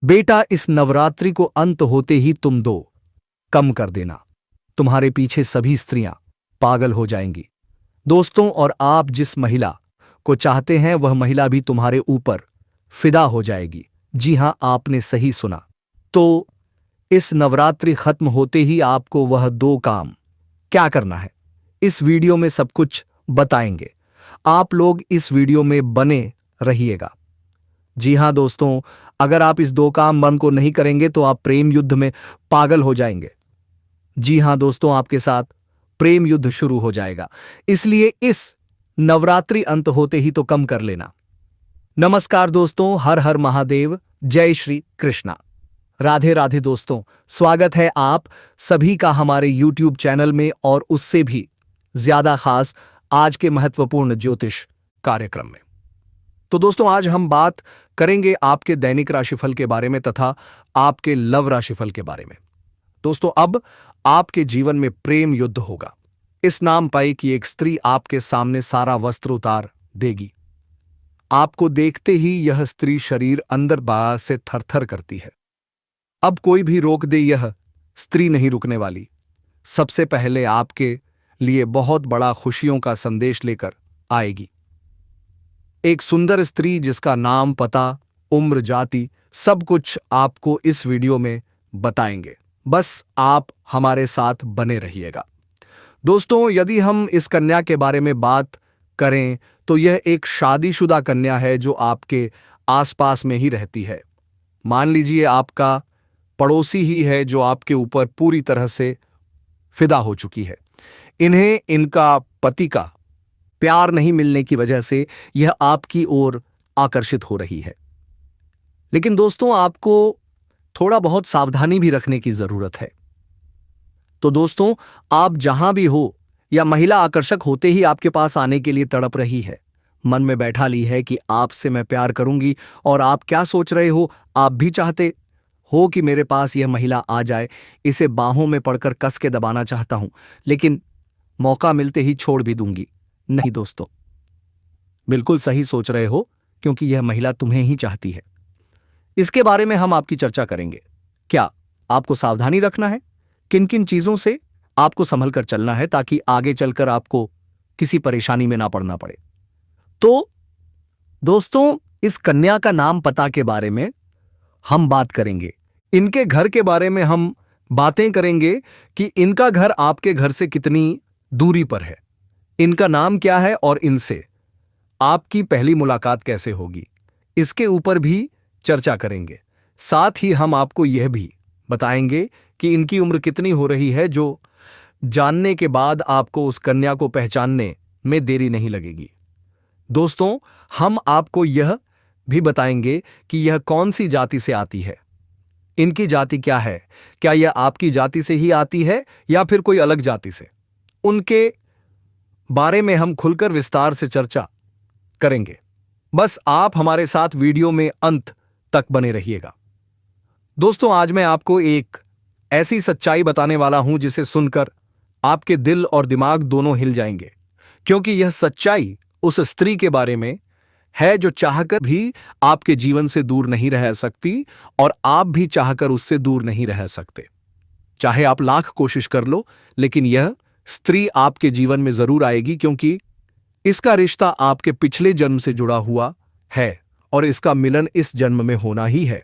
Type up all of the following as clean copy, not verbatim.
बेटा, इस नवरात्रि को अंत होते ही तुम दो कम कर देना। तुम्हारे पीछे सभी स्त्रियां पागल हो जाएंगी दोस्तों, और आप जिस महिला को चाहते हैं वह महिला भी तुम्हारे ऊपर फिदा हो जाएगी। जी हां, आपने सही सुना। तो इस नवरात्रि खत्म होते ही आपको वह दो काम क्या करना है, इस वीडियो में सब कुछ बताएंगे। आप लोग इस वीडियो में बने रहिएगा। जी हां दोस्तों, अगर आप इस दो काम मन को नहीं करेंगे तो आप प्रेम युद्ध में पागल हो जाएंगे। जी हां दोस्तों, आपके साथ प्रेम युद्ध शुरू हो जाएगा, इसलिए इस नवरात्रि अंत होते ही तो कम कर लेना। नमस्कार दोस्तों, हर हर महादेव, जय श्री कृष्णा, राधे राधे दोस्तों। स्वागत है आप सभी का हमारे YouTube चैनल में, और उससे भी ज्यादा खास आज के महत्वपूर्ण ज्योतिष कार्यक्रम में। तो दोस्तों, आज हम बात करेंगे आपके दैनिक राशिफल के बारे में तथा आपके लव राशिफल के बारे में। दोस्तों, अब आपके जीवन में प्रेम युद्ध होगा। इस नाम पाई कि एक स्त्री आपके सामने सारा वस्त्र उतार देगी। आपको देखते ही यह स्त्री शरीर अंदर बाहर से थरथर करती है। अब कोई भी रोक दे, यह स्त्री नहीं रुकने वाली। सबसे पहले आपके लिए बहुत बड़ा खुशियों का संदेश लेकर आएगी। एक सुंदर स्त्री जिसका नाम, पता, उम्र, जाति सब कुछ आपको इस वीडियो में बताएंगे। बस आप हमारे साथ बने रहिएगा। दोस्तों, यदि हम इस कन्या के बारे में बात करें तो यह एक शादीशुदा कन्या है जो आपके आसपास में ही रहती है। मान लीजिए आपका पड़ोसी ही है जो आपके ऊपर पूरी तरह से फिदा हो चुकी है। इन्हें इनका पति का प्यार नहीं मिलने की वजह से यह आपकी ओर आकर्षित हो रही है। लेकिन दोस्तों, आपको थोड़ा बहुत सावधानी भी रखने की जरूरत है। तो दोस्तों, आप जहां भी हो, या महिला आकर्षक होते ही आपके पास आने के लिए तड़प रही है, मन में बैठा ली है कि आपसे मैं प्यार करूंगी, और आप क्या सोच रहे हो, आप भी चाहते हो कि मेरे पास यह महिला आ जाए, इसे बाहों में पड़कर कस के दबाना चाहता हूं, लेकिन मौका मिलते ही छोड़ भी दूंगी। नहीं दोस्तों, बिल्कुल सही सोच रहे हो, क्योंकि यह महिला तुम्हें ही चाहती है। इसके बारे में हम आपकी चर्चा करेंगे। क्या आपको सावधानी रखना है, किन किन चीजों से आपको संभल कर चलना है ताकि आगे चलकर आपको किसी परेशानी में ना पड़ना पड़े। तो दोस्तों, इस कन्या का नाम, पता के बारे में हम बात करेंगे। इनके घर के बारे में हम बातें करेंगे कि इनका घर आपके घर से कितनी दूरी पर है, इनका नाम क्या है, और इनसे आपकी पहली मुलाकात कैसे होगी, इसके ऊपर भी चर्चा करेंगे। साथ ही हम आपको यह भी बताएंगे कि इनकी उम्र कितनी हो रही है, जो जानने के बाद आपको उस कन्या को पहचानने में देरी नहीं लगेगी। दोस्तों, हम आपको यह भी बताएंगे कि यह कौन सी जाति से आती है, इनकी जाति क्या है, क्या यह आपकी जाति से ही आती है या फिर कोई अलग जाति से, उनके बारे में हम खुलकर विस्तार से चर्चा करेंगे। बस आप हमारे साथ वीडियो में अंत तक बने रहिएगा। दोस्तों, आज मैं आपको एक ऐसी सच्चाई बताने वाला हूं जिसे सुनकर आपके दिल और दिमाग दोनों हिल जाएंगे, क्योंकि यह सच्चाई उस स्त्री के बारे में है जो चाहकर भी आपके जीवन से दूर नहीं रह सकती, और आप भी चाहकर उससे दूर नहीं रह सकते। चाहे आप लाख कोशिश कर लो, लेकिन यह स्त्री आपके जीवन में जरूर आएगी, क्योंकि इसका रिश्ता आपके पिछले जन्म से जुड़ा हुआ है, और इसका मिलन इस जन्म में होना ही है।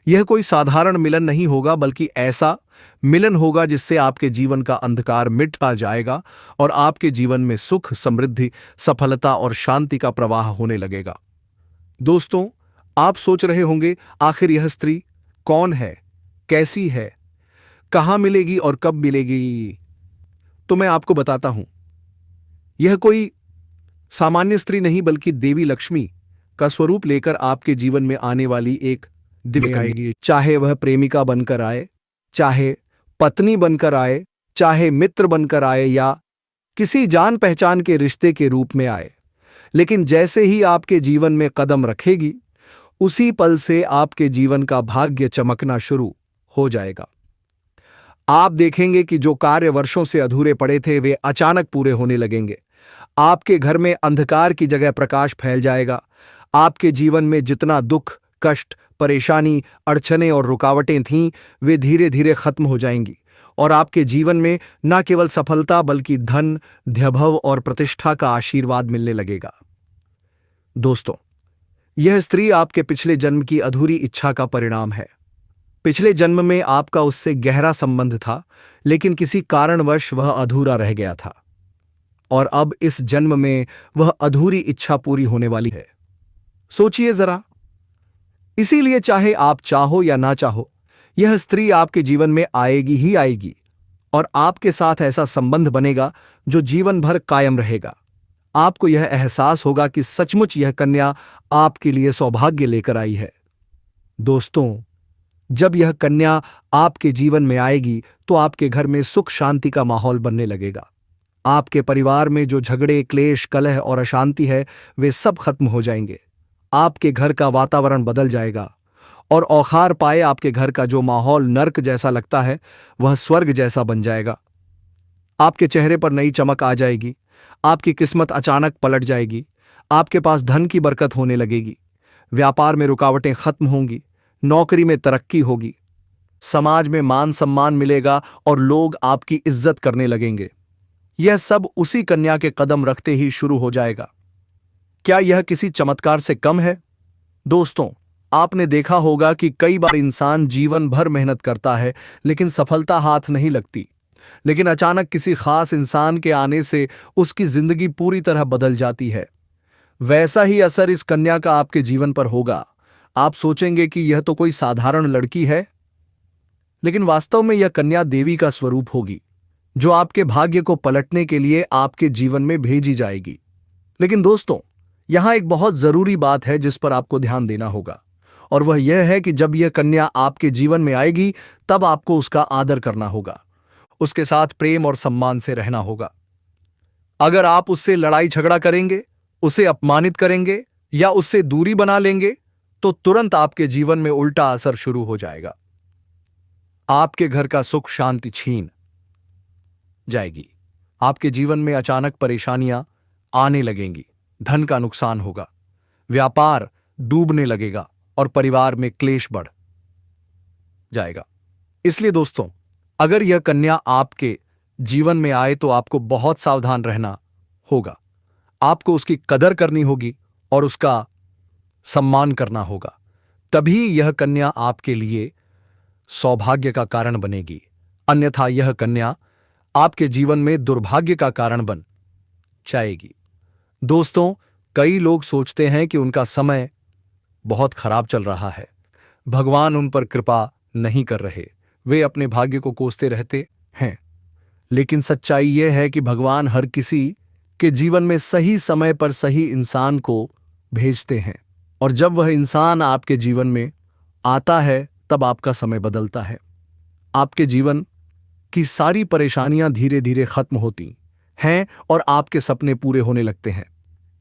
यह कोई साधारण मिलन नहीं होगा, बल्कि ऐसा मिलन होगा जिससे आपके जीवन का अंधकार मिट जाएगा और आपके जीवन में सुख, समृद्धि, सफलता और शांति का प्रवाह होने लगेगा। दोस्तों, आप सोच रहे होंगे, आखिर यह स्त्री कौन है, कैसी है, कहां मिलेगी और कब मिलेगी? तो मैं आपको बताता हूं। यह कोई सामान्य स्त्री नहीं, बल्कि देवी लक्ष्मी का स्वरूप लेकर आपके जीवन में आने वाली एक दिव्य आएगी। चाहे वह प्रेमिका बनकर आए, चाहे पत्नी बनकर आए, चाहे मित्र बनकर आए, या किसी जान पहचान के रिश्ते के रूप में आए, लेकिन जैसे ही आपके जीवन में कदम रखेगी, उसी पल से आपके जीवन का भाग्य चमकना शुरू हो जाएगा। आप देखेंगे कि जो कार्य वर्षों से अधूरे पड़े थे, वे अचानक पूरे होने लगेंगे। आपके घर में अंधकार की जगह प्रकाश फैल जाएगा। आपके जीवन में जितना दुख, कष्ट, परेशानी, अड़चनें और रुकावटें थीं, वे धीरे धीरे खत्म हो जाएंगी और आपके जीवन में न केवल सफलता बल्कि धन, वैभव और प्रतिष्ठा का आशीर्वाद मिलने लगेगा। दोस्तों, यह स्त्री आपके पिछले जन्म की अधूरी इच्छा का परिणाम है। पिछले जन्म में आपका उससे गहरा संबंध था, लेकिन किसी कारणवश वह अधूरा रह गया था और अब इस जन्म में वह अधूरी इच्छा पूरी होने वाली है। सोचिए जरा, इसीलिए चाहे आप चाहो या ना चाहो, यह स्त्री आपके जीवन में आएगी ही आएगी और आपके साथ ऐसा संबंध बनेगा जो जीवन भर कायम रहेगा। आपको यह एहसास होगा कि सचमुच यह कन्या आपके लिए सौभाग्य लेकर आई है। दोस्तों, जब यह कन्या आपके जीवन में आएगी तो आपके घर में सुख शांति का माहौल बनने लगेगा। आपके परिवार में जो झगड़े, क्लेश, कलह और अशांति है, वे सब खत्म हो जाएंगे। आपके घर का वातावरण बदल जाएगा और औखार पाए आपके घर का जो माहौल नर्क जैसा लगता है, वह स्वर्ग जैसा बन जाएगा। आपके चेहरे पर नई चमक आ जाएगी, आपकी किस्मत अचानक पलट जाएगी, आपके पास धन की बरकत होने लगेगी, व्यापार में रुकावटें खत्म होंगी, नौकरी में तरक्की होगी, समाज में मान सम्मान मिलेगा और लोग आपकी इज्जत करने लगेंगे। यह सब उसी कन्या के कदम रखते ही शुरू हो जाएगा। क्या यह किसी चमत्कार से कम है? दोस्तों, आपने देखा होगा कि कई बार इंसान जीवन भर मेहनत करता है लेकिन सफलता हाथ नहीं लगती, लेकिन अचानक किसी खास इंसान के आने से उसकी जिंदगी पूरी तरह बदल जाती है। वैसा ही असर इस कन्या का आपके जीवन पर होगा। आप सोचेंगे कि यह तो कोई साधारण लड़की है, लेकिन वास्तव में यह कन्या देवी का स्वरूप होगी, जो आपके भाग्य को पलटने के लिए आपके जीवन में भेजी जाएगी। लेकिन दोस्तों, यहां एक बहुत जरूरी बात है जिस पर आपको ध्यान देना होगा, और वह यह है कि जब यह कन्या आपके जीवन में आएगी तब आपको उसका आदर करना होगा, उसके साथ प्रेम और सम्मान से रहना होगा। अगर आप उससे लड़ाई झगड़ा करेंगे, उसे अपमानित करेंगे या उससे दूरी बना लेंगे तो तुरंत आपके जीवन में उल्टा असर शुरू हो जाएगा। आपके घर का सुख शांति छीन जाएगी, आपके जीवन में अचानक परेशानियां आने लगेंगी, धन का नुकसान होगा, व्यापार डूबने लगेगा और परिवार में क्लेश बढ़ जाएगा। इसलिए दोस्तों, अगर यह कन्या आपके जीवन में आए तो आपको बहुत सावधान रहना होगा। आपको उसकी कदर करनी होगी और उसका सम्मान करना होगा। तभी यह कन्या आपके लिए सौभाग्य का कारण बनेगी, अन्यथा यह कन्या आपके जीवन में दुर्भाग्य का कारण बन जाएगी। दोस्तों, कई लोग सोचते हैं कि उनका समय बहुत खराब चल रहा है, भगवान उन पर कृपा नहीं कर रहे, वे अपने भाग्य को कोसते रहते हैं। लेकिन सच्चाई यह है कि भगवान हर किसी के जीवन में सही समय पर सही इंसान को भेजते हैं, और जब वह इंसान आपके जीवन में आता है तब आपका समय बदलता है। आपके जीवन की सारी परेशानियां धीरे धीरे खत्म होती हैं और आपके सपने पूरे होने लगते हैं।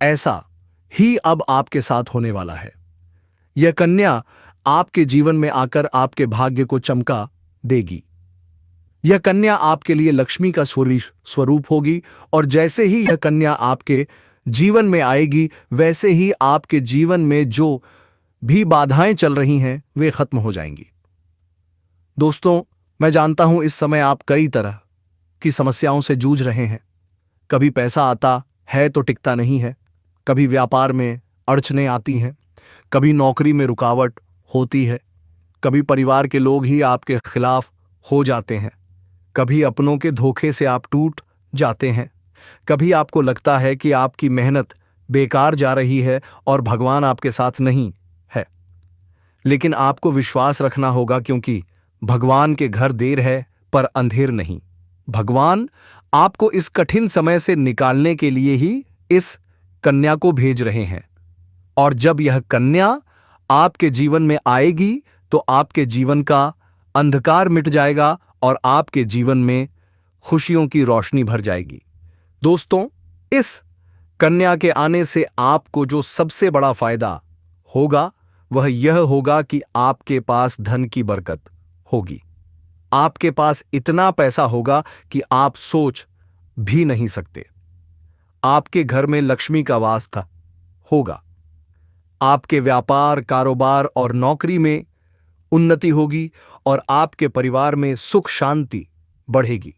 ऐसा ही अब आपके साथ होने वाला है। यह कन्या आपके जीवन में आकर आपके भाग्य को चमका देगी। यह कन्या आपके लिए लक्ष्मी का स्वरूप होगी, और जैसे ही यह कन्या आपके जीवन में आएगी वैसे ही आपके जीवन में जो भी बाधाएं चल रही हैं वे खत्म हो जाएंगी। दोस्तों, मैं जानता हूं इस समय आप कई तरह की समस्याओं से जूझ रहे हैं। कभी पैसा आता है तो टिकता नहीं है, कभी व्यापार में अड़चनें आती हैं, कभी नौकरी में रुकावट होती है, कभी परिवार के लोग ही आपके खिलाफ हो जाते हैं, कभी अपनों के धोखे से आप टूट जाते हैं, कभी आपको लगता है कि आपकी मेहनत बेकार जा रही है और भगवान आपके साथ नहीं है। लेकिन आपको विश्वास रखना होगा, क्योंकि भगवान के घर देर है पर अंधेर नहीं। भगवान आपको इस कठिन समय से निकालने के लिए ही इस कन्या को भेज रहे हैं, और जब यह कन्या आपके जीवन में आएगी तो आपके जीवन का अंधकार मिट जाएगा और आपके जीवन में खुशियों की रोशनी भर जाएगी। दोस्तों, इस कन्या के आने से आपको जो सबसे बड़ा फायदा होगा वह यह होगा कि आपके पास धन की बरकत होगी। आपके पास इतना पैसा होगा कि आप सोच भी नहीं सकते। आपके घर में लक्ष्मी का वास होगा। आपके व्यापार, कारोबार और नौकरी में उन्नति होगी और आपके परिवार में सुख शांति बढ़ेगी।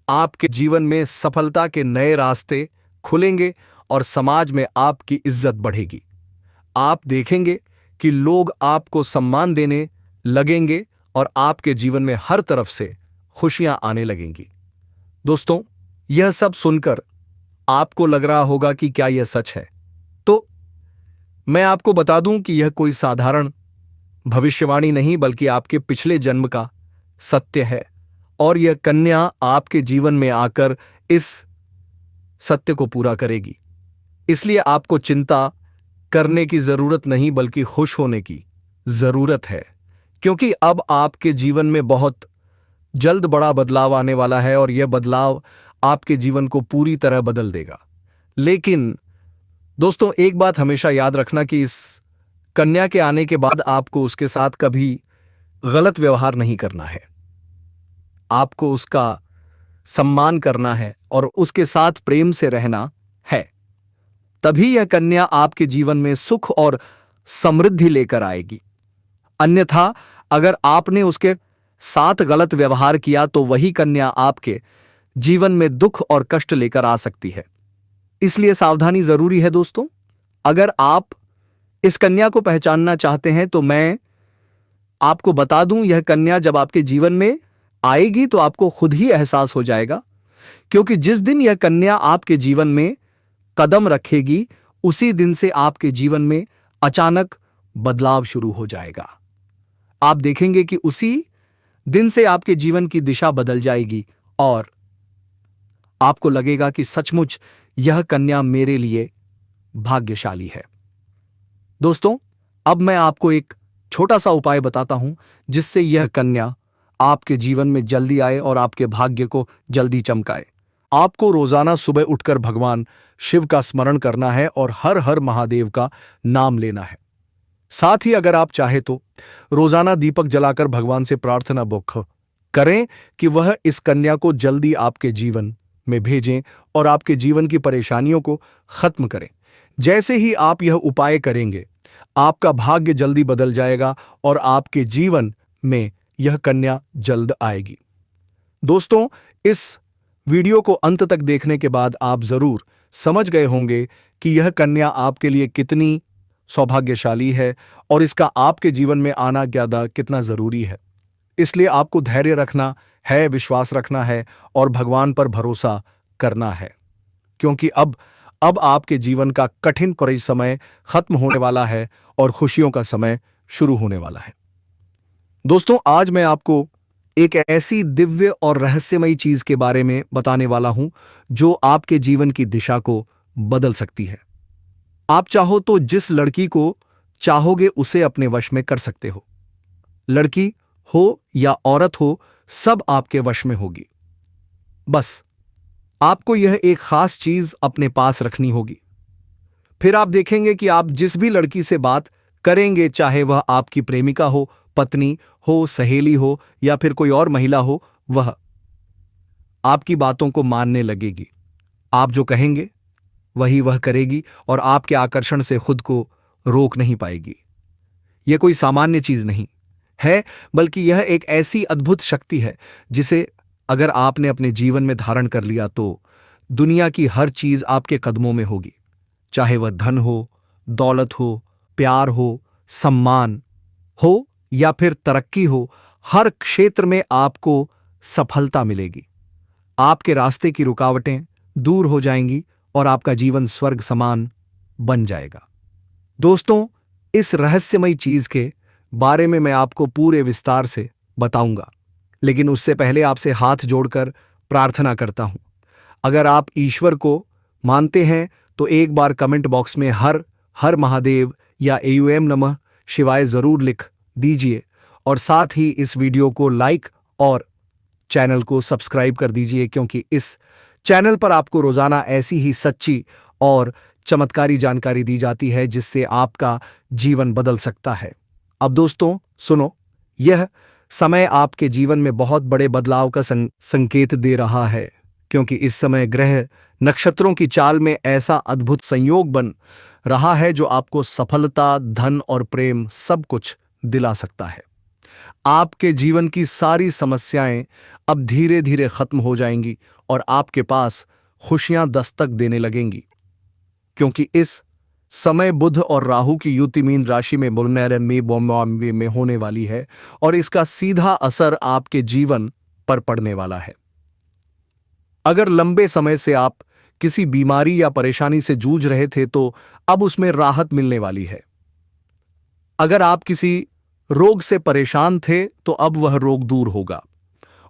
आपके जीवन में सफलता के नए रास्ते खुलेंगे और समाज में आपकी इज्जत बढ़ेगी। आप देखेंगे कि लोग आपको सम्मान देने लगेंगे और आपके जीवन में हर तरफ से खुशियां आने लगेंगी। दोस्तों, यह सब सुनकर आपको लग रहा होगा कि क्या यह सच है? तो मैं आपको बता दूं कि यह कोई साधारण भविष्यवाणी नहीं बल्कि आपके पिछले जन्म का सत्य है और यह कन्या आपके जीवन में आकर इस सत्य को पूरा करेगी। इसलिए आपको चिंता करने की जरूरत नहीं बल्कि खुश होने की जरूरत है, क्योंकि अब आपके जीवन में बहुत जल्द बड़ा बदलाव आने वाला है और यह बदलाव आपके जीवन को पूरी तरह बदल देगा। लेकिन दोस्तों, एक बात हमेशा याद रखना कि इस कन्या के आने के बाद आपको उसके साथ कभी गलत व्यवहार नहीं करना है। आपको उसका सम्मान करना है और उसके साथ प्रेम से रहना है। तभी यह कन्या आपके जीवन में सुख और समृद्धि लेकर आएगी। अन्यथा अगर आपने उसके साथ गलत व्यवहार किया तो वही कन्या आपके जीवन में दुख और कष्ट लेकर आ सकती है। इसलिए सावधानी जरूरी है दोस्तों। अगर आप इस कन्या को पहचानना चाहते हैं तो मैं आपको बता दूं, यह कन्या जब आपके जीवन में आएगी तो आपको खुद ही एहसास हो जाएगा, क्योंकि जिस दिन यह कन्या आपके जीवन में कदम रखेगी उसी दिन से आपके जीवन में अचानक बदलाव शुरू हो जाएगा। आप देखेंगे कि उसी दिन से आपके जीवन की दिशा बदल जाएगी और आपको लगेगा कि सचमुच यह कन्या मेरे लिए भाग्यशाली है। दोस्तों, अब मैं आपको एक छोटा सा उपाय बताता हूं जिससे यह कन्या आपके जीवन में जल्दी आए और आपके भाग्य को जल्दी चमकाए। आपको रोजाना सुबह उठकर भगवान शिव का स्मरण करना है और हर हर महादेव का नाम लेना है। साथ ही अगर आप चाहे तो रोजाना दीपक जलाकर भगवान से प्रार्थना बुक करें कि वह इस कन्या को जल्दी आपके जीवन में भेजें और आपके जीवन की परेशानियों को खत्म करें। जैसे ही आप यह उपाय करेंगे, आपका भाग्य जल्दी बदल जाएगा और आपके जीवन में यह कन्या जल्द आएगी। दोस्तों, इस वीडियो को अंत तक देखने के बाद आप जरूर समझ गए होंगे कि यह कन्या आपके लिए कितनी सौभाग्यशाली है और इसका आपके जीवन में आना कितना जरूरी है। इसलिए आपको धैर्य रखना है, विश्वास रखना है और भगवान पर भरोसा करना है, क्योंकि अब आपके जीवन का कठिन समय खत्म होने वाला है और खुशियों का समय शुरू होने वाला है। दोस्तों, आज मैं आपको एक ऐसी दिव्य और रहस्यमयी चीज के बारे में बताने वाला हूं जो आपके जीवन की दिशा को बदल सकती है। आप चाहो तो जिस लड़की को चाहोगे उसे अपने वश में कर सकते हो। लड़की हो या औरत हो, सब आपके वश में होगी। बस आपको यह एक खास चीज अपने पास रखनी होगी। फिर आप देखेंगे कि आप जिस भी लड़की से बात करेंगे, चाहे वह आपकी प्रेमिका हो, पत्नी हो, सहेली हो या फिर कोई और महिला हो, वह आपकी बातों को मानने लगेगी। आप जो कहेंगे वही वह करेगी और आपके आकर्षण से खुद को रोक नहीं पाएगी। यह कोई सामान्य चीज नहीं है, बल्कि यह एक ऐसी अद्भुत शक्ति है जिसे अगर आपने अपने जीवन में धारण कर लिया तो दुनिया की हर चीज आपके कदमों में होगी। चाहे वह धन हो, दौलत हो, प्यार हो, सम्मान हो या फिर तरक्की हो, हर क्षेत्र में आपको सफलता मिलेगी। आपके रास्ते की रुकावटें दूर हो जाएंगी और आपका जीवन स्वर्ग समान बन जाएगा। दोस्तों, इस रहस्यमयी चीज के बारे में मैं आपको पूरे विस्तार से बताऊंगा, लेकिन उससे पहले आपसे हाथ जोड़कर प्रार्थना करता हूं। अगर आप ईश्वर को मानते हैं तो एक बार कमेंट बॉक्स में हर हर महादेव या एयूएम नमः शिवाय जरूर लिख दीजिए और साथ ही इस वीडियो को लाइक और चैनल को सब्सक्राइब कर दीजिए, क्योंकि इस चैनल पर आपको रोजाना ऐसी ही सच्ची और चमत्कारी जानकारी दी जाती है जिससे आपका जीवन बदल सकता है। अब दोस्तों सुनो, यह समय आपके जीवन में बहुत बड़े बदलाव का संकेत दे रहा है, क्योंकि इस समय ग्रह नक्षत्रों की चाल में ऐसा अद्भुत संयोग बन रहा है जो आपको सफलता, धन और प्रेम सब कुछ दिला सकता है। आपके जीवन की सारी समस्याएं अब धीरे धीरे खत्म हो जाएंगी और आपके पास खुशियां दस्तक देने लगेंगी, क्योंकि इस समय बुध और राहु की युति मीन राशि में में होने वाली है और इसका सीधा असर आपके जीवन पर पड़ने वाला है। अगर लंबे समय से आप किसी बीमारी या परेशानी से जूझ रहे थे तो अब उसमें राहत मिलने वाली है। अगर आप किसी रोग से परेशान थे तो अब वह रोग दूर होगा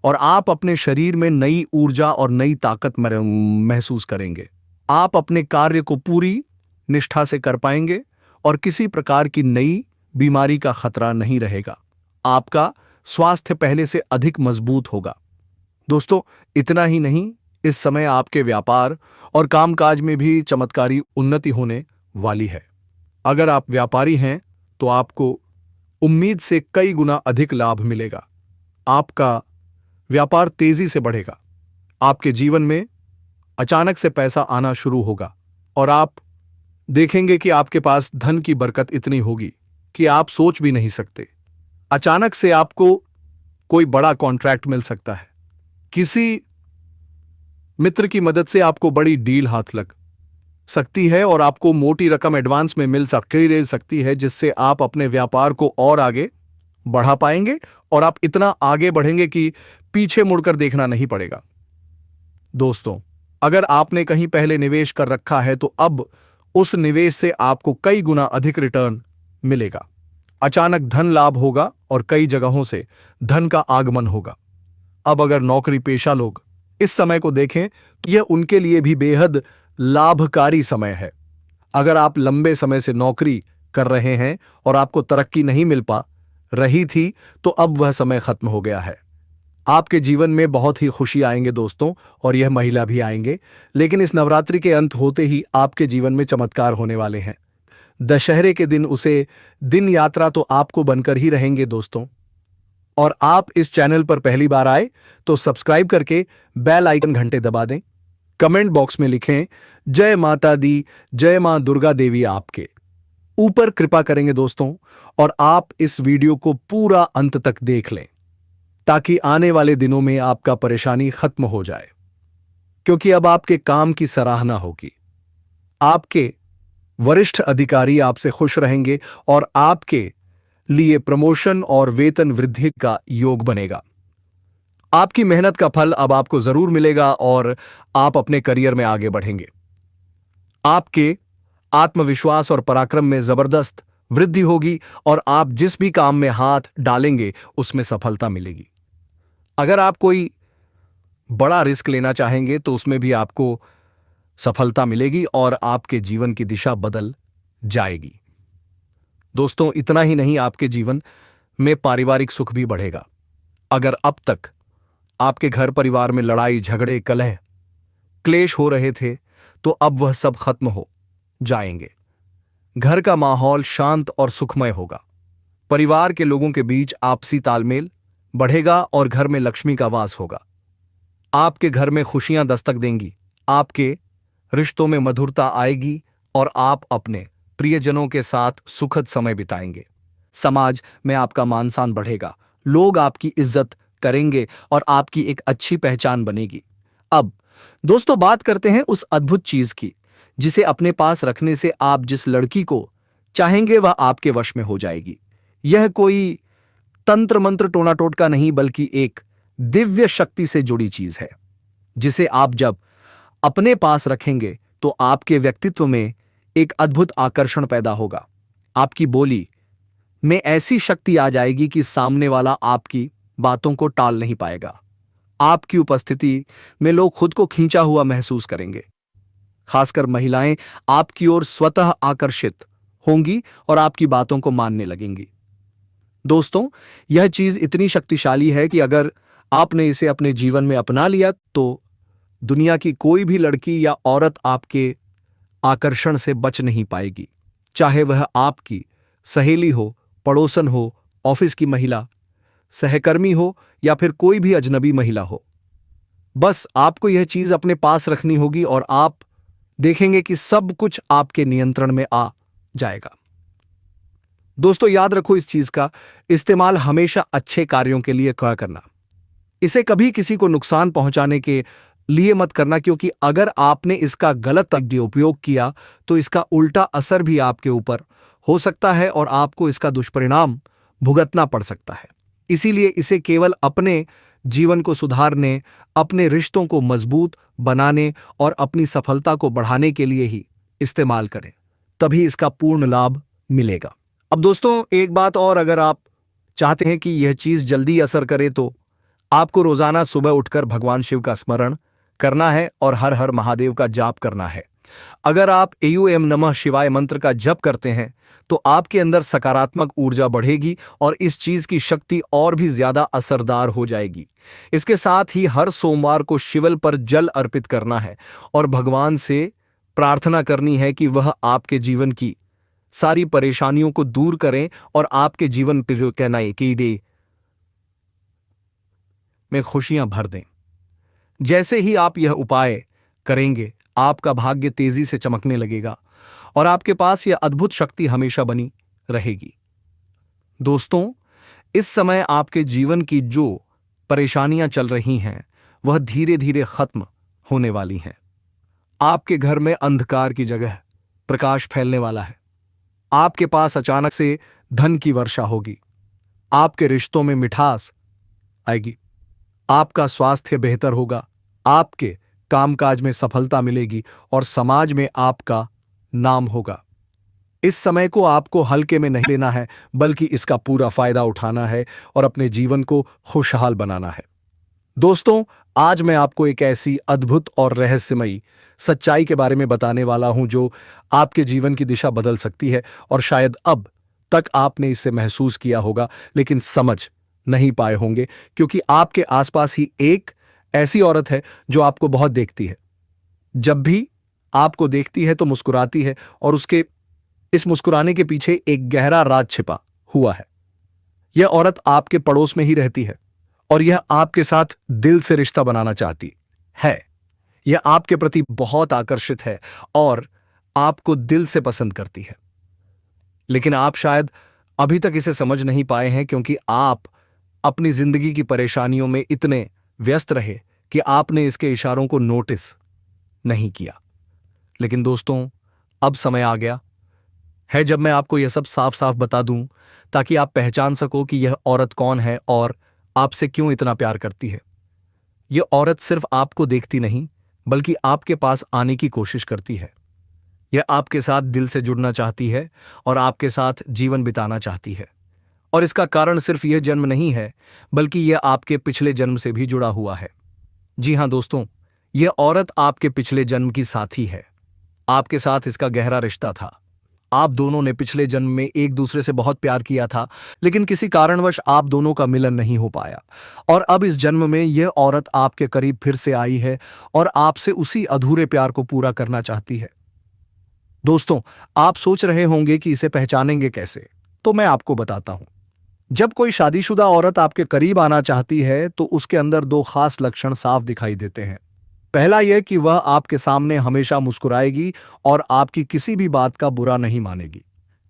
और आप अपने शरीर में नई ऊर्जा और नई ताकत महसूस करेंगे। आप अपने कार्य को पूरी निष्ठा से कर पाएंगे और किसी प्रकार की नई बीमारी का खतरा नहीं रहेगा। आपका स्वास्थ्य पहले से अधिक मजबूत होगा। दोस्तों, इतना ही नहीं, इस समय आपके व्यापार और कामकाज में भी चमत्कारी उन्नति होने वाली है। अगर आप व्यापारी हैं तो आपको उम्मीद से कई गुना अधिक लाभ मिलेगा। आपका व्यापार तेजी से बढ़ेगा। आपके जीवन में अचानक से पैसा आना शुरू होगा और आप देखेंगे कि आपके पास धन की बरकत इतनी होगी कि आप सोच भी नहीं सकते। अचानक से आपको कोई बड़ा कॉन्ट्रैक्ट मिल सकता है। किसी मित्र की मदद से आपको बड़ी डील हाथ लग सकती है और आपको मोटी रकम एडवांस में मिल सकती है, जिससे आप अपने व्यापार को और आगे बढ़ा पाएंगे और आप इतना आगे बढ़ेंगे कि पीछे मुड़कर देखना नहीं पड़ेगा। दोस्तों, अगर आपने कहीं पहले निवेश कर रखा है तो अब उस निवेश से आपको कई गुना अधिक रिटर्न मिलेगा। अचानक धन लाभ होगा और कई जगहों से धन का आगमन होगा। अब अगर नौकरी पेशा लोग इस समय को देखें तो यह उनके लिए भी बेहद लाभकारी समय है। अगर आप लंबे समय से नौकरी कर रहे हैं और आपको तरक्की नहीं मिल पा रही थी तो अब वह समय खत्म हो गया है। आपके जीवन में बहुत ही खुशी आएंगे दोस्तों, और यह महिला भी आएंगे। लेकिन इस नवरात्रि के अंत होते ही आपके जीवन में चमत्कार होने वाले हैं। दशहरे के दिन उसे दिन यात्रा तो आपको बनकर ही रहेंगे दोस्तों। और आप इस चैनल पर पहली बार आए तो सब्सक्राइब करके बेल आइकन घंटे दबा दें। कमेंट बॉक्स में लिखें जय माता दी, जय मां दुर्गा देवी आपके ऊपर कृपा करेंगे दोस्तों। और आप इस वीडियो को पूरा अंत तक देख लें ताकि आने वाले दिनों में आपका परेशानी खत्म हो जाए, क्योंकि अब आपके काम की सराहना होगी। आपके वरिष्ठ अधिकारी आपसे खुश रहेंगे और आपके लिए प्रमोशन और वेतन वृद्धि का योग बनेगा। आपकी मेहनत का फल अब आपको जरूर मिलेगा और आप अपने करियर में आगे बढ़ेंगे। आपके आत्मविश्वास और पराक्रम में जबरदस्त वृद्धि होगी और आप जिस भी काम में हाथ डालेंगे उसमें सफलता मिलेगी। अगर आप कोई बड़ा रिस्क लेना चाहेंगे तो उसमें भी आपको सफलता मिलेगी और आपके जीवन की दिशा बदल जाएगी। दोस्तों, इतना ही नहीं, आपके जीवन में पारिवारिक सुख भी बढ़ेगा। अगर अब तक आपके घर परिवार में लड़ाई झगड़े कलह क्लेश हो रहे थे तो अब वह सब खत्म हो जाएंगे। घर का माहौल शांत और सुखमय होगा। परिवार के लोगों के बीच आपसी तालमेल बढ़ेगा और घर में लक्ष्मी का वास होगा। आपके घर में खुशियां दस्तक देंगी। आपके रिश्तों में मधुरता आएगी और आप अपने प्रियजनों के साथ सुखद समय बिताएंगे। समाज में आपका मान सम्मान बढ़ेगा। लोग आपकी इज्जत करेंगे और आपकी एक अच्छी पहचान बनेगी। अब दोस्तों, बात करते हैं उस अद्भुत चीज की जिसे अपने पास रखने से आप जिस लड़की को चाहेंगे वह आपके वश में हो जाएगी। यह कोई तंत्र मंत्र टोना टोटका नहीं, बल्कि एक दिव्य शक्ति से जुड़ी चीज है जिसे आप जब अपने पास रखेंगे तो आपके व्यक्तित्व में एक अद्भुत आकर्षण पैदा होगा। आपकी बोली में ऐसी शक्ति आ जाएगी कि सामने वाला आपकी बातों को टाल नहीं पाएगा। आपकी उपस्थिति में लोग खुद को खींचा हुआ महसूस करेंगे। खासकर महिलाएं आपकी ओर स्वतः आकर्षित होंगी और आपकी बातों को मानने लगेंगी। दोस्तों, यह चीज इतनी शक्तिशाली है कि अगर आपने इसे अपने जीवन में अपना लिया तो दुनिया की कोई भी लड़की या औरत आपके आकर्षण से बच नहीं पाएगी। चाहे वह आपकी सहेली हो, पड़ोसन हो, ऑफिस की महिला, सहकर्मी हो या फिर कोई भी अजनबी महिला हो। बस आपको यह चीज अपने पास रखनी होगी और आप देखेंगे कि सब कुछ आपके नियंत्रण में आ जाएगा। दोस्तों, याद रखो, इस चीज का इस्तेमाल हमेशा अच्छे कार्यों के लिए करना। इसे कभी किसी को नुकसान पहुंचाने के लिए मत करना, क्योंकि अगर आपने इसका गलत उपयोग किया तो इसका उल्टा असर भी आपके ऊपर हो सकता है और आपको इसका दुष्परिणाम भुगतना पड़ सकता है। इसीलिए इसे केवल अपने जीवन को सुधारने, अपने रिश्तों को मजबूत बनाने और अपनी सफलता को बढ़ाने के लिए ही इस्तेमाल करें, तभी इसका पूर्ण लाभ मिलेगा। अब दोस्तों, एक बात और, अगर आप चाहते हैं कि यह चीज जल्दी असर करे तो आपको रोजाना सुबह उठकर भगवान शिव का स्मरण करना है और हर हर महादेव का जाप करना है। अगर आप एयूएम नमः शिवाय मंत्र का जप करते हैं तो आपके अंदर सकारात्मक ऊर्जा बढ़ेगी और इस चीज की शक्ति और भी ज्यादा असरदार हो जाएगी। इसके साथ ही हर सोमवार को शिवल पर जल अर्पित करना है और भगवान से प्रार्थना करनी है कि वह आपके जीवन की सारी परेशानियों को दूर करें और आपके जीवन की में खुशियां भर दें। जैसे ही आप यह उपाय करेंगे, आपका भाग्य तेजी से चमकने लगेगा और आपके पास यह अद्भुत शक्ति हमेशा बनी रहेगी। दोस्तों, इस समय आपके जीवन की जो परेशानियां चल रही हैं वह धीरे धीरे खत्म होने वाली हैं। आपके घर में अंधकार की जगह प्रकाश फैलने वाला है। आपके पास अचानक से धन की वर्षा होगी। आपके रिश्तों में मिठास आएगी। आपका स्वास्थ्य बेहतर होगा। आपके कामकाज में सफलता मिलेगी और समाज में आपका नाम होगा। इस समय को आपको हल्के में नहीं लेना है, बल्कि इसका पूरा फायदा उठाना है और अपने जीवन को खुशहाल बनाना है। दोस्तों, आज मैं आपको एक ऐसी अद्भुत और रहस्यमयी सच्चाई के बारे में बताने वाला हूं जो आपके जीवन की दिशा बदल सकती है और शायद अब तक आपने इसे महसूस किया होगा लेकिन समझ नहीं पाए होंगे, क्योंकि आपके आसपास ही एक ऐसी औरत है जो आपको बहुत देखती है। जब भी आपको देखती है तो मुस्कुराती है और उसके इस मुस्कुराने के पीछे एक गहरा राज छिपा हुआ है। यह औरत आपके पड़ोस में ही रहती है और यह आपके साथ दिल से रिश्ता बनाना चाहती है। यह आपके प्रति बहुत आकर्षित है और आपको दिल से पसंद करती है, लेकिन आप शायद अभी तक इसे समझ नहीं पाए हैं, क्योंकि आप अपनी जिंदगी की परेशानियों में इतने व्यस्त रहे कि आपने इसके इशारों को नोटिस नहीं किया। लेकिन दोस्तों, अब समय आ गया है जब मैं आपको यह सब साफ साफ बता दूं, ताकि आप पहचान सको कि यह औरत कौन है और आपसे क्यों इतना प्यार करती है। यह औरत सिर्फ आपको देखती नहीं, बल्कि आपके पास आने की कोशिश करती है। यह आपके साथ दिल से जुड़ना चाहती है और आपके साथ जीवन बिताना चाहती है। और इसका कारण सिर्फ यह जन्म नहीं है, बल्कि यह आपके पिछले जन्म से भी जुड़ा हुआ है। जी हां दोस्तों, यह औरत आपके पिछले जन्म की साथी है। आपके साथ इसका गहरा रिश्ता था। आप दोनों ने पिछले जन्म में एक दूसरे से बहुत प्यार किया था, लेकिन किसी कारणवश आप दोनों का मिलन नहीं हो पाया और अब इस जन्म में यह औरत आपके करीब फिर से आई है और आपसे उसी अधूरे प्यार को पूरा करना चाहती है। दोस्तों, आप सोच रहे होंगे कि इसे पहचानेंगे कैसे, तो मैं आपको बताता हूं। जब कोई शादीशुदा औरत आपके करीब आना चाहती है तो उसके अंदर दो खास लक्षण साफ दिखाई देते हैं। पहला यह कि वह आपके सामने हमेशा मुस्कुराएगी और आपकी किसी भी बात का बुरा नहीं मानेगी।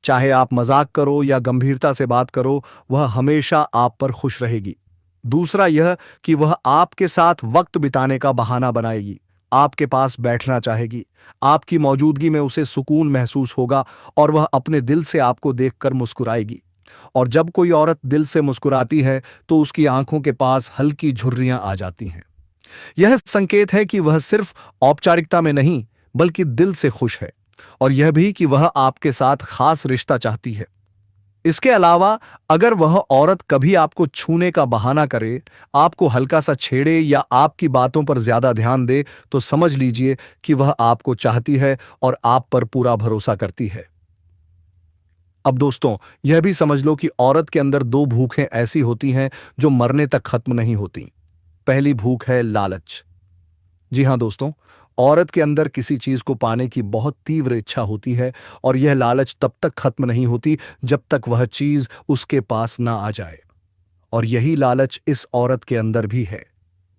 चाहे आप मजाक करो या गंभीरता से बात करो, वह हमेशा आप पर खुश रहेगी। दूसरा यह कि वह आपके साथ वक्त बिताने का बहाना बनाएगी, आपके पास बैठना चाहेगी। आपकी मौजूदगी में उसे सुकून महसूस होगा और वह अपने दिल से आपको देखकर मुस्कुराएगी। और जब कोई औरत दिल से मुस्कुराती है तो उसकी आंखों के पास हल्की झुर्रियां आ जाती हैं। यह संकेत है कि वह सिर्फ औपचारिकता में नहीं, बल्कि दिल से खुश है, और यह भी कि वह आपके साथ खास रिश्ता चाहती है। इसके अलावा अगर वह औरत कभी आपको छूने का बहाना करे, आपको हल्का सा छेड़े या आपकी बातों पर ज्यादा ध्यान दे, तो समझ लीजिए कि वह आपको चाहती है और आप पर पूरा भरोसा करती है। अब दोस्तों, यह भी समझ लो कि औरत के अंदर दो भूखें ऐसी होती हैं जो मरने तक खत्म नहीं होती। पहली भूख है लालच। जी हां दोस्तों, औरत के अंदर किसी चीज को पाने की बहुत तीव्र इच्छा होती है और यह लालच तब तक खत्म नहीं होती जब तक वह चीज उसके पास ना आ जाए। और यही लालच इस औरत के अंदर भी है।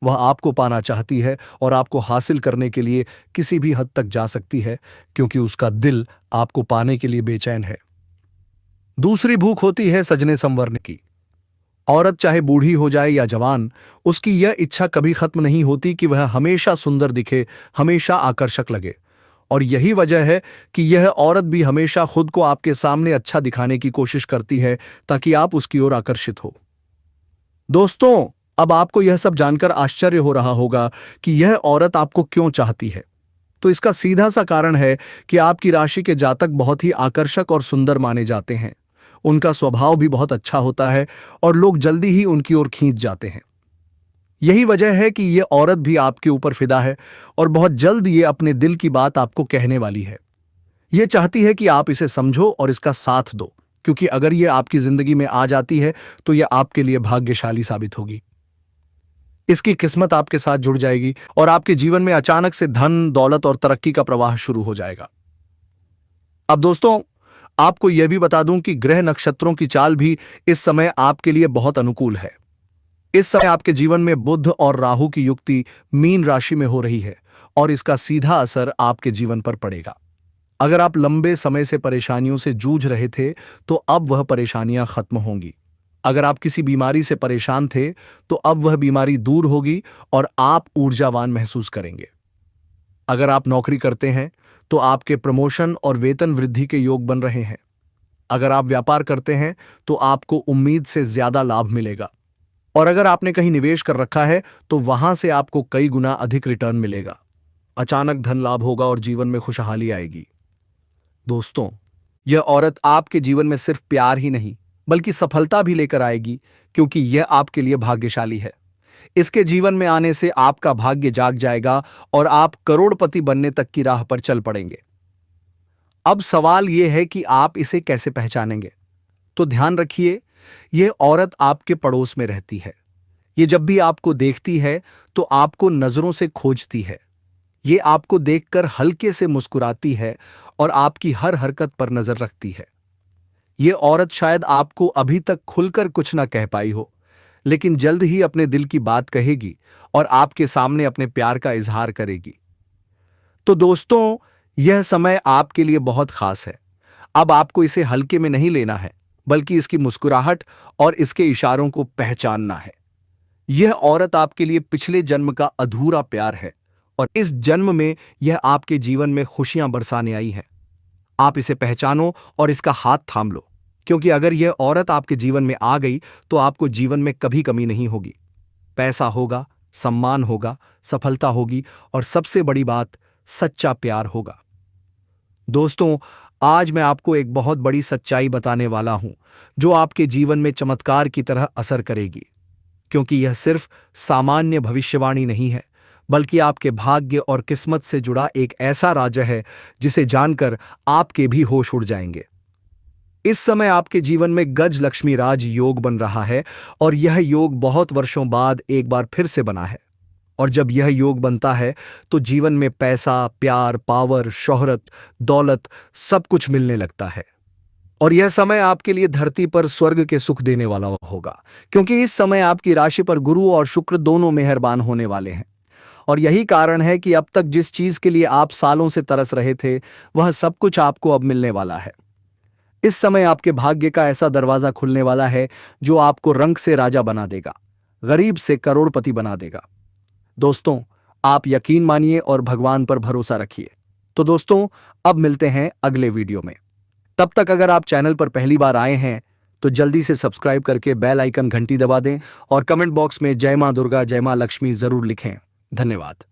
वह आपको पाना चाहती है और आपको हासिल करने के लिए किसी भी हद तक जा सकती है, क्योंकि उसका दिल आपको पाने के लिए बेचैन है। दूसरी भूख होती है सजने संवरने की। औरत चाहे बूढ़ी हो जाए या जवान, उसकी यह इच्छा कभी खत्म नहीं होती कि वह हमेशा सुंदर दिखे, हमेशा आकर्षक लगे। और यही वजह है कि यह औरत भी हमेशा खुद को आपके सामने अच्छा दिखाने की कोशिश करती है, ताकि आप उसकी ओर आकर्षित हो। दोस्तों, अब आपको यह सब जानकर आश्चर्य हो रहा होगा कि यह औरत आपको क्यों चाहती है। तो इसका सीधा सा कारण है कि आपकी राशि के जातक बहुत ही आकर्षक और सुंदर माने जाते हैं। उनका स्वभाव भी बहुत अच्छा होता है और लोग जल्दी ही उनकी ओर खींच जाते हैं। यही वजह है कि यह औरत भी आपके ऊपर फिदा है और बहुत जल्द ये अपने दिल की बात आपको कहने वाली है। यह चाहती है कि आप इसे समझो और इसका साथ दो, क्योंकि अगर यह आपकी जिंदगी में आ जाती है तो यह आपके लिए भाग्यशाली साबित होगी। इसकी किस्मत आपके साथ जुड़ जाएगी और आपके जीवन में अचानक से धन, दौलत और तरक्की का प्रवाह शुरू हो जाएगा। अब दोस्तों, आपको यह भी बता दूं कि ग्रह नक्षत्रों की चाल भी इस समय आपके लिए बहुत अनुकूल है। इस समय आपके जीवन में बुध और राहु की युक्ति मीन राशि में हो रही है और इसका सीधा असर आपके जीवन पर पड़ेगा। अगर आप लंबे समय से परेशानियों से जूझ रहे थे तो अब वह परेशानियां खत्म होंगी। अगर आप किसी बीमारी से परेशान थे तो अब वह बीमारी दूर होगी और आप ऊर्जावान महसूस करेंगे। अगर आप नौकरी करते हैं तो आपके प्रमोशन और वेतन वृद्धि के योग बन रहे हैं। अगर आप व्यापार करते हैं तो आपको उम्मीद से ज्यादा लाभ मिलेगा। और अगर आपने कहीं निवेश कर रखा है तो वहां से आपको कई गुना अधिक रिटर्न मिलेगा। अचानक धन लाभ होगा और जीवन में खुशहाली आएगी। दोस्तों, यह औरत आपके जीवन में सिर्फ प्यार ही नहीं बल्कि सफलता भी लेकर आएगी, क्योंकि यह आपके लिए भाग्यशाली है। इसके जीवन में आने से आपका भाग्य जाग जाएगा और आप करोड़पति बनने तक की राह पर चल पड़ेंगे। अब सवाल यह है कि आप इसे कैसे पहचानेंगे। तो ध्यान रखिए, यह औरत आपके पड़ोस में रहती है। ये जब भी आपको देखती है तो आपको नजरों से खोजती है। ये आपको देखकर हल्के से मुस्कुराती है और आपकी हर हरकत पर नजर रखती है। यह औरत शायद आपको अभी तक खुलकर कुछ ना कह पाई हो, लेकिन जल्द ही अपने दिल की बात कहेगी और आपके सामने अपने प्यार का इजहार करेगी। तो दोस्तों, यह समय आपके लिए बहुत खास है। अब आपको इसे हल्के में नहीं लेना है, बल्कि इसकी मुस्कुराहट और इसके इशारों को पहचानना है। यह औरत आपके लिए पिछले जन्म का अधूरा प्यार है और इस जन्म में यह आपके जीवन में खुशियां बरसाने आई है। आप इसे पहचानो और इसका हाथ थाम लो, क्योंकि अगर यह औरत आपके जीवन में आ गई तो आपको जीवन में कभी कमी नहीं होगी। पैसा होगा, सम्मान होगा, सफलता होगी और सबसे बड़ी बात, सच्चा प्यार होगा। दोस्तों, आज मैं आपको एक बहुत बड़ी सच्चाई बताने वाला हूं, जो आपके जीवन में चमत्कार की तरह असर करेगी, क्योंकि यह सिर्फ सामान्य भविष्यवाणी नहीं है, बल्कि आपके भाग्य और किस्मत से जुड़ा एक ऐसा राज है जिसे जानकर आपके भी होश उड़ जाएंगे। इस समय आपके जीवन में गज लक्ष्मी राज योग बन रहा है और यह योग बहुत वर्षों बाद एक बार फिर से बना है। और जब यह योग बनता है तो जीवन में पैसा, प्यार, पावर, शोहरत, दौलत सब कुछ मिलने लगता है। और यह समय आपके लिए धरती पर स्वर्ग के सुख देने वाला होगा, क्योंकि इस समय आपकी राशि पर गुरु और शुक्र दोनों मेहरबान होने वाले हैं। और यही कारण है कि अब तक जिस चीज के लिए आप सालों से तरस रहे थे, वह सब कुछ आपको अब मिलने वाला है। इस समय आपके भाग्य का ऐसा दरवाजा खुलने वाला है जो आपको रंक से राजा बना देगा, गरीब से करोड़पति बना देगा। दोस्तों, आप यकीन मानिए और भगवान पर भरोसा रखिए। तो दोस्तों, अब मिलते हैं अगले वीडियो में। तब तक अगर आप चैनल पर पहली बार आए हैं तो जल्दी से सब्सक्राइब करके बेल आइकन घंटी दबा दें और कमेंट बॉक्स में जय मां दुर्गा, जय मां लक्ष्मी जरूर लिखें। धन्यवाद।